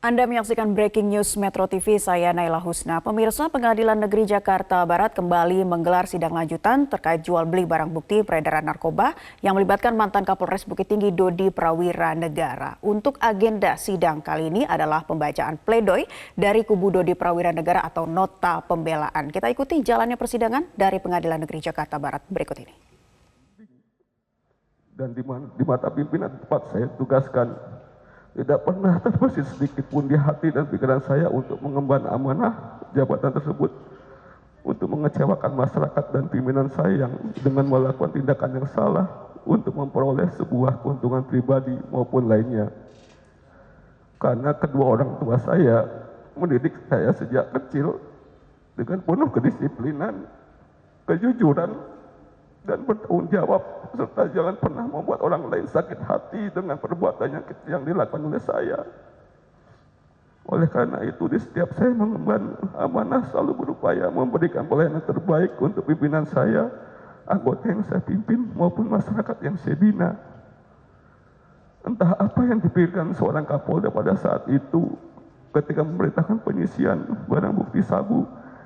Anda menyaksikan Breaking News Metro TV, saya Naila Husna. Pemirsa, Pengadilan Negeri Jakarta Barat kembali menggelar sidang lanjutan terkait jual beli barang bukti peredaran narkoba yang melibatkan mantan Kapolres Bukit Tinggi Dodi Prawira Negara. Untuk agenda sidang kali ini adalah pembacaan pledoi dari kubu Dodi Prawira Negara atau nota pembelaan. Kita ikuti jalannya persidangan dari Pengadilan Negeri Jakarta Barat berikut ini. Dan di mata pimpinan tempat saya tugaskan, tidak pernah terbesit sedikit pun di hati dan pikiran saya untuk mengemban amanah jabatan tersebut untuk mengecewakan masyarakat dan pimpinan saya yang dengan melakukan tindakan yang salah untuk memperoleh sebuah keuntungan pribadi maupun lainnya. Karena kedua orang tua saya mendidik saya sejak kecil dengan penuh kedisiplinan, kejujuran, dan bertanggung jawab, serta jangan pernah membuat orang lain sakit hati dengan perbuatan yang dilakukan oleh saya. Oleh karena itu, di setiap saya mengemban amanah selalu berupaya memberikan pelayanan terbaik untuk pimpinan saya, anggota yang saya pimpin, maupun masyarakat yang saya bina. Entah apa yang dipikirkan seorang Kapolda pada saat itu ketika memerintahkan penyisian barang bukti sabu,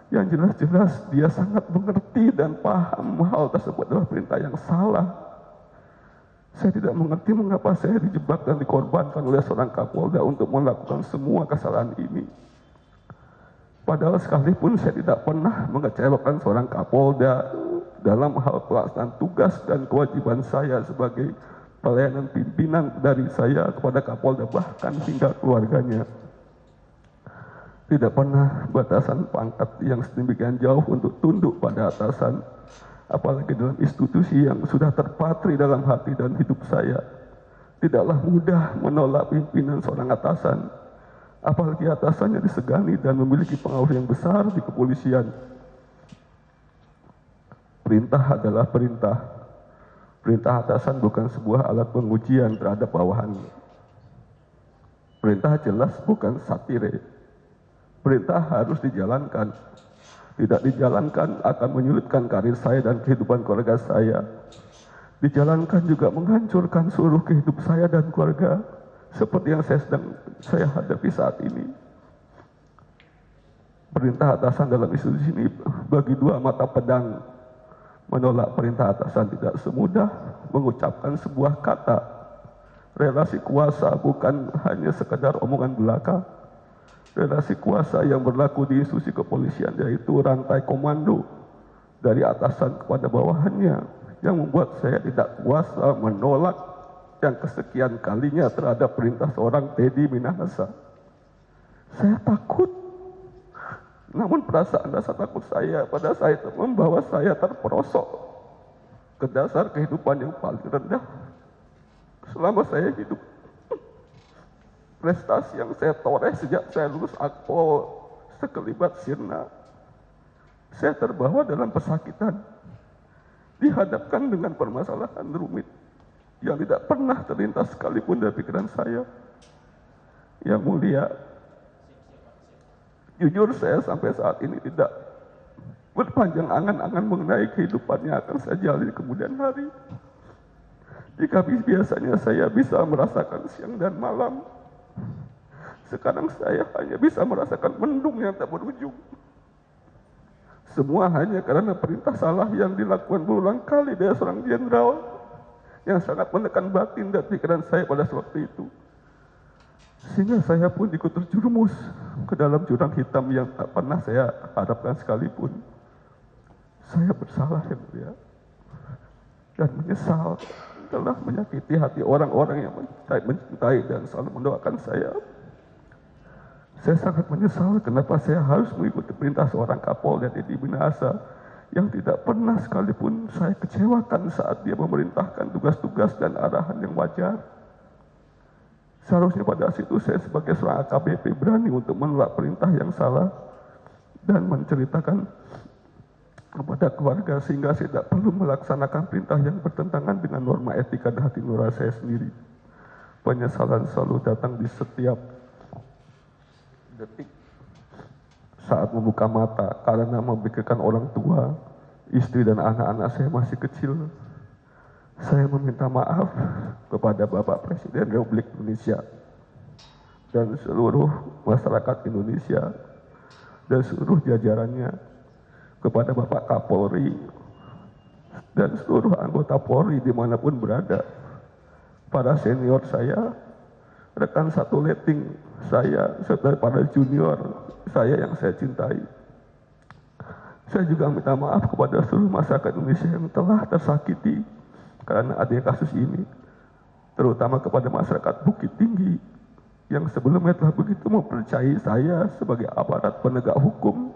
yang jelas-jelas dia sangat mengerti dan paham hal tersebut adalah perintah yang salah. Saya tidak mengerti mengapa saya dijebak dan dikorbankan oleh seorang Kapolda untuk melakukan semua kesalahan ini. Padahal sekalipun saya tidak pernah mengecewakan seorang Kapolda dalam hal pelaksanaan tugas dan kewajiban saya sebagai pelayanan pimpinan dari saya kepada Kapolda bahkan hingga keluarganya. Tidak pernah batasan pangkat yang sedemikian jauh untuk tunduk pada atasan, apalagi dalam institusi yang sudah terpatri dalam hati dan hidup saya. Tidaklah mudah menolak pimpinan seorang atasan, apalagi atasannya disegani dan memiliki pengaruh yang besar di kepolisian. Perintah adalah perintah. Perintah atasan bukan sebuah alat pengujian terhadap bawahannya. Perintah jelas bukan satire. Perintah harus dijalankan. Tidak dijalankan akan menyulitkan karir saya dan kehidupan keluarga saya. Dijalankan juga menghancurkan seluruh kehidupan saya dan keluarga seperti yang saya hadapi saat ini. Perintah atasan dalam institusi ini bagi dua mata pedang. Menolak perintah atasan tidak semudah mengucapkan sebuah kata. Relasi kuasa bukan hanya sekedar omongan belaka. Relasi kuasa yang berlaku di institusi kepolisian yaitu rantai komando dari atasan kepada bawahannya yang membuat saya tidak kuasa menolak yang kesekian kalinya terhadap perintah seorang Teddy Minahasa. Saya takut, namun perasaan rasa takut saya pada saat itu membawa saya terperosok ke dasar kehidupan yang paling rendah selama saya hidup. Prestasi yang saya toreh sejak saya lulus Akpol sekelibat sirna. Saya terbawa dalam pesakitan, dihadapkan dengan permasalahan rumit yang tidak pernah terlintas sekalipun dari pikiran saya. Yang mulia, jujur saya sampai saat ini tidak berpanjang angan-angan mengenai kehidupan yang akan saya jalani kemudian hari. Jika biasanya saya bisa merasakan siang dan malam, sekarang saya hanya bisa merasakan mendung yang tak berujung. Semua hanya karena perintah salah yang dilakukan berulang kali dari seorang jenderal yang sangat menekan batin dan pikiran saya pada waktu itu. Sehingga saya pun ikut terjerumus ke dalam jurang hitam yang tak pernah saya harapkan sekalipun. Saya bersalah ya mulia, dan menyesal telah menyakiti hati orang-orang yang mencintai dan selalu mendoakan saya. Saya sangat menyesal kenapa saya harus mengikuti perintah seorang Kapolda Teddy Minahasa yang tidak pernah sekalipun saya kecewakan saat dia memerintahkan tugas-tugas dan arahan yang wajar. Seharusnya pada situ saya sebagai seorang AKBP berani untuk menolak perintah yang salah dan menceritakan kepada keluarga sehingga saya tidak perlu melaksanakan perintah yang bertentangan dengan norma etika dan hati nurani saya sendiri. Penyesalan selalu datang di setiap detik saat membuka mata karena memikirkan orang tua, istri dan anak-anak saya masih kecil. Saya meminta maaf kepada Bapak Presiden Republik Indonesia dan seluruh masyarakat Indonesia dan seluruh jajarannya, kepada Bapak Kapolri dan seluruh anggota Polri dimanapun berada, para senior saya, rekan satu letting saya, serta para junior saya yang saya cintai. Saya juga minta maaf kepada seluruh masyarakat Indonesia yang telah tersakiti karena adanya kasus ini, terutama kepada masyarakat Bukit Tinggi yang sebelumnya telah begitu mempercayai saya sebagai aparat penegak hukum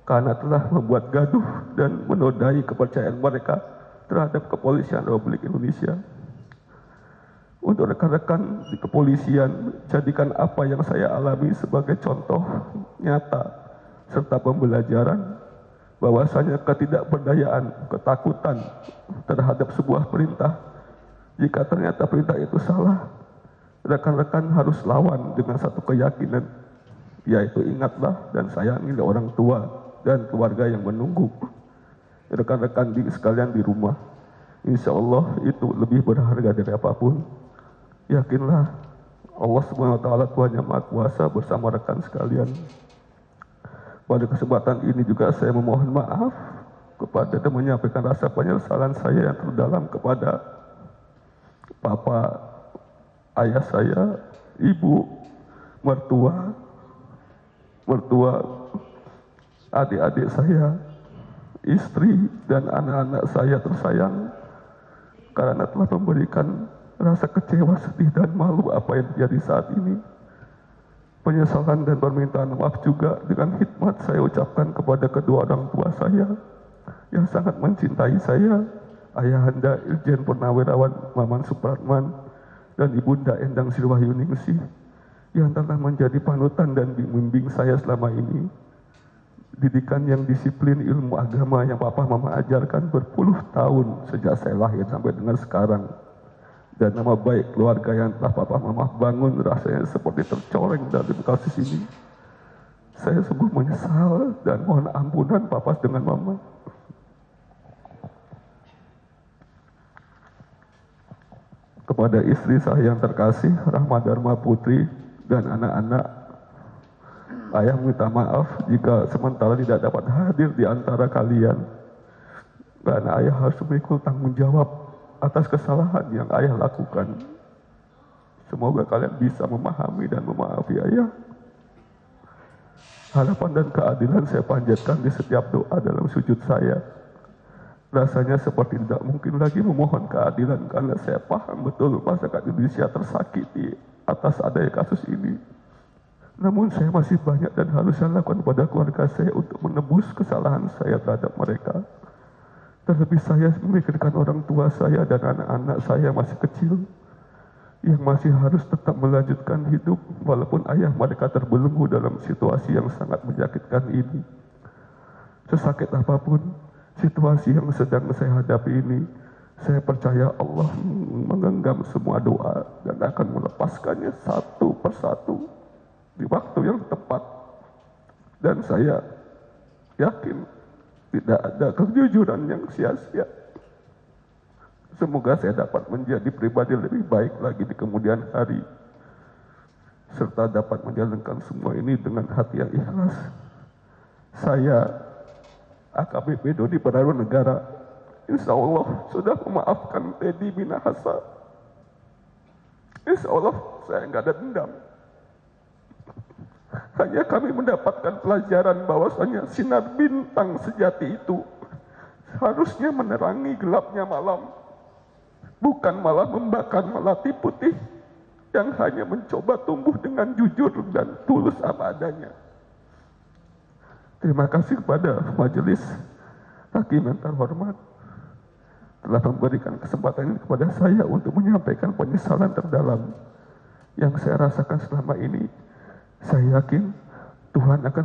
karena telah membuat gaduh dan menodai kepercayaan mereka terhadap kepolisian Republik Indonesia. Untuk rekan-rekan di kepolisian, jadikan apa yang saya alami sebagai contoh nyata serta pembelajaran bahwasanya ketidakberdayaan, ketakutan terhadap sebuah perintah, jika ternyata perintah itu salah, rekan-rekan harus lawan dengan satu keyakinan, yaitu ingatlah dan sayangi orang tua dan keluarga yang menunggu. Rekan-rekan sekalian di rumah, insya Allah itu lebih berharga dari apapun. Yakinlah Allah SWT Tuhan yang Maha Kuasa bersama rekan sekalian. Pada kesempatan ini juga saya memohon maaf kepada dan menyampaikan rasa penyesalan saya yang terdalam kepada Papa, ayah saya, ibu, mertua, adik-adik saya, istri, dan anak-anak saya tersayang karena telah memberikan rasa kecewa, sedih, dan malu apa yang terjadi saat ini. Penyesalan dan permintaan maaf juga dengan hikmat saya ucapkan kepada kedua orang tua saya yang sangat mencintai saya, Ayahanda Irjen Purnawirawan Maman Supratman dan Ibunda Endang Sriwahyuningsih yang telah menjadi panutan dan bimbing saya selama ini. Didikan yang disiplin ilmu agama yang Papa Mama ajarkan berpuluh tahun sejak saya lahir sampai dengan sekarang. Dan nama baik keluarga yang telah Papa Mama bangun rasanya seperti tercoreng dari kasus ini. Saya sungguh menyesal dan mohon ampunan Papa dengan Mama. Kepada istri saya yang terkasih, Rahma Dharma Putri, dan anak-anak, ayah minta maaf jika sementara tidak dapat hadir di antara kalian. Karena ayah harus memikul tanggung jawab atas kesalahan yang ayah lakukan. Semoga kalian bisa memahami dan memaafi ayah. Harapan dan keadilan saya panjatkan di setiap doa dalam sujud saya. Rasanya seperti tidak mungkin lagi memohon keadilan karena saya paham betul masyarakat Indonesia tersakiti atas adanya kasus ini. Namun saya masih banyak dan harus saya lakukan pada keluarga saya untuk menebus kesalahan saya terhadap mereka. Terlebih saya memikirkan orang tua saya dan anak-anak saya masih kecil yang masih harus tetap melanjutkan hidup walaupun ayah mereka terbelenggu dalam situasi yang sangat menyakitkan ini. Sesakit apapun situasi yang sedang saya hadapi ini, saya percaya Allah menggenggam semua doa dan akan melepaskannya satu persatu di waktu yang tepat. Dan saya yakin tidak ada kejujuran yang sia-sia. Semoga saya dapat menjadi pribadi lebih baik lagi di kemudian hari, serta dapat menjalankan semua ini dengan hati yang ikhlas. Saya, AKBP Dodi Peraru Negara, insya Allah sudah memaafkan Teddy Minahasa. Insya Allah saya nggak ada dendam. Hanya kami mendapatkan pelajaran bahwasanya sinar bintang sejati itu harusnya menerangi gelapnya malam, bukan malah membakar melati putih yang hanya mencoba tumbuh dengan jujur dan tulus apa adanya. Terima kasih kepada majelis hakim yang terhormat telah memberikan kesempatan ini kepada saya untuk menyampaikan penyesalan terdalam yang saya rasakan selama ini. Saya yakin Tuhan akan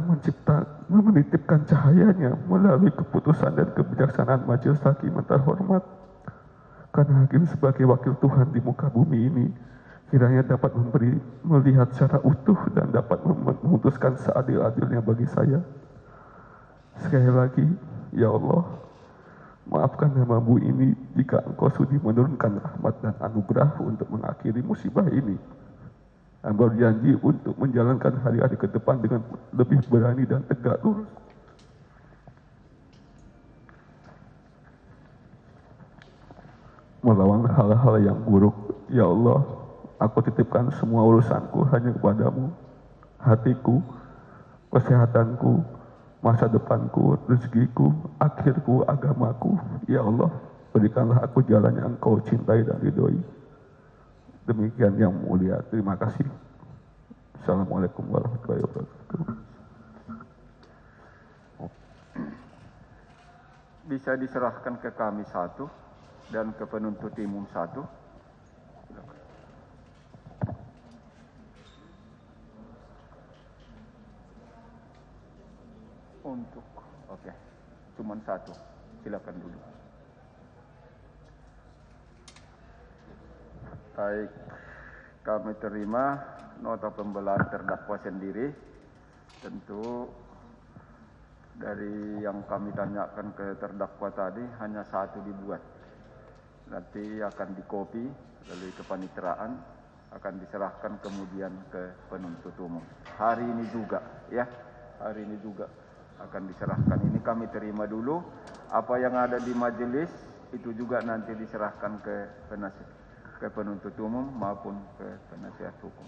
menitipkan cahayanya melalui keputusan dan kebijaksanaan majelis hakim yang terhormat. Karena hakim sebagai wakil Tuhan di muka bumi ini kiranya dapat melihat secara utuh dan dapat memutuskan seadil-adilnya bagi saya. Sekali lagi, ya Allah, maafkan hamba-Mu ini jika Engkau sudi menurunkan rahmat dan anugerah untuk mengakhiri musibah ini. dan berjanji untuk menjalankan hari-hari ke depan dengan lebih berani dan tegak lurus. Melawan hal-hal yang buruk, ya Allah, aku titipkan semua urusanku hanya kepadamu, hatiku, kesehatanku, masa depanku, rezekiku, akhirku, agamaku, ya Allah, berikanlah aku jalan yang Engkau cintai dan ridhoi. Demikian yang mulia, terima kasih. Assalamualaikum warahmatullahi wabarakatuh. Bisa diserahkan ke kami satu dan ke penuntut umum satu. Silakan. Untuk, oke, cuman satu. Silakan dulu. Baik, kami terima nota pembelaan terdakwa sendiri. Tentu dari yang kami tanyakan ke terdakwa tadi hanya satu dibuat. Nanti akan dikopi lalu kepaniteraan akan diserahkan kemudian ke penuntut umum. Hari ini juga, ya, hari ini juga akan diserahkan. Ini kami terima dulu. Apa yang ada di majelis itu juga nanti diserahkan ke penuntut umum maupun ke penasihat hukum.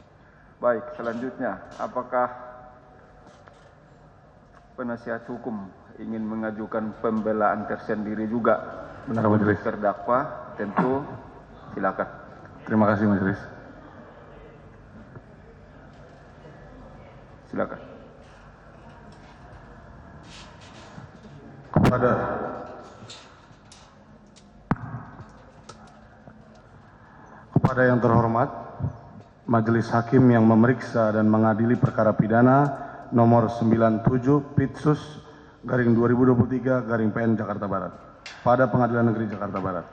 Baik, selanjutnya, apakah penasihat hukum ingin mengajukan pembelaan tersendiri juga? Benar, majelis. Terdakwa, tentu silakan. Terima kasih, majelis. Silakan. Kepada yang terhormat, Majelis Hakim yang memeriksa dan mengadili perkara pidana nomor 97 Pitsus garing 2023 garing PN Jakarta Barat pada Pengadilan Negeri Jakarta Barat.